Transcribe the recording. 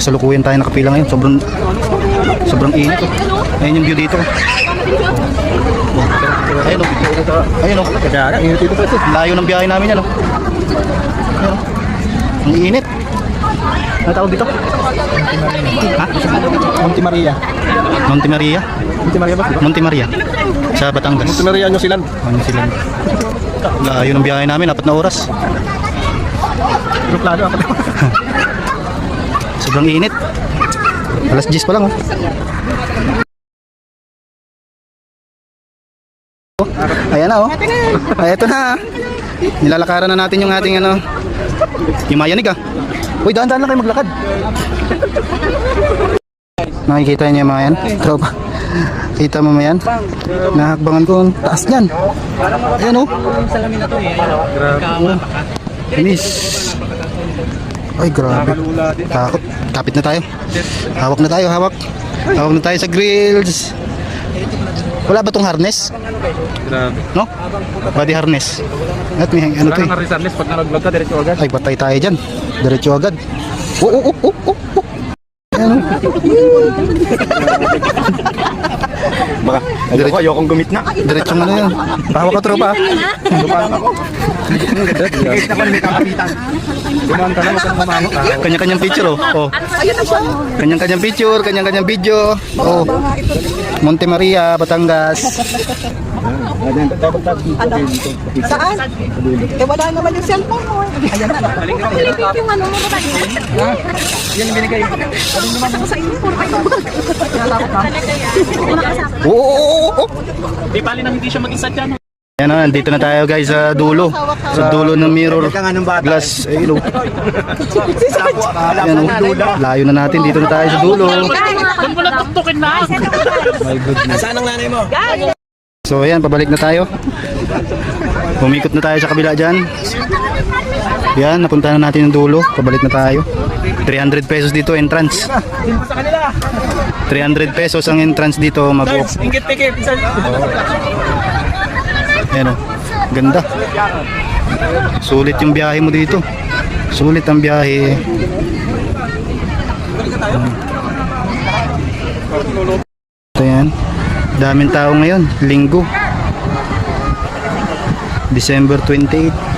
Kasalukuyan tayo nakapila ngayon. Sobrang init. Oh. Ayun yung view dito. Ayun oh. Ayun oh. Layo ng biyahe namin yan oh. Ayun oh. Ang init. Ano tawag dito? Ha? Monte Maria. Monte Maria? Monte Maria ba? Monte Maria. Sa Batangas. Monte Maria nyo silan. Ano sila? Layo ng biyahe namin, 4 na oras. Gruplado ako. Sobrang init. Alas 10 pa lang oh. Ayan na oh. Ay, ito na. Nilalakaran na natin yung ating ano. Yung mayanig ah. Uy, dahan-dahan lang kayo maglakad. Nakikita niyo yung mga yan? Tropa. Kita mo yan? Nahakbangan ko. Taas niyan. Ayan o. Finish. Ay, grabe. Takot. Kapit na tayo. Hawak na tayo, hawak. Hawak na tayo sa grills. Wala ba tong harness? Grabe. No? Body harness. At may ano to eh. Wala harness pag nalaglag ka, diretso agad. Ay, batay tayo dyan. Diretso agad. Oh. Ayan o. Baka, ayokong gumit na. Diretso ano yun. Hawak ka tropa. Dumaan ako. Kahit na ko may kakapitan. Dumaan ka na, huwag kang mamangot. Kanya-kanyang picture oh. Oh. Kanya-kanyang picture, kanya-kanyang video. Oh. Monte Maria, Batangas. Saan? Eh wala naman yung cellphone mo. Ayan na. Pilipit yung ano mo ba? Yan yung binigay. Ako sa inyo. Oh. Di pali nang hindi siya mag-isa dyan. Ayan na, dito na tayo guys sa dulo. Sa dulo ng mirror glass. Ayun oh. Ayan oh. Layo na natin, dito na tayo sa dulo. Doon mo lang tuktukin na. My goodness. Saan ang nanay mo? So ayan, pabalik na tayo. Pumikot na tayo sa kabila dyan. Yan, napunta na natin yung dulo. Pabalik na tayo. 300 pesos dito entrance. 300 pesos ang entrance dito mag-walk. Ingit tikip. Ayan o, ganda. Sulit yung biyahe mo dito. Sulit ang biyahe. Ito yan. Daming tao ngayon, linggo December 28.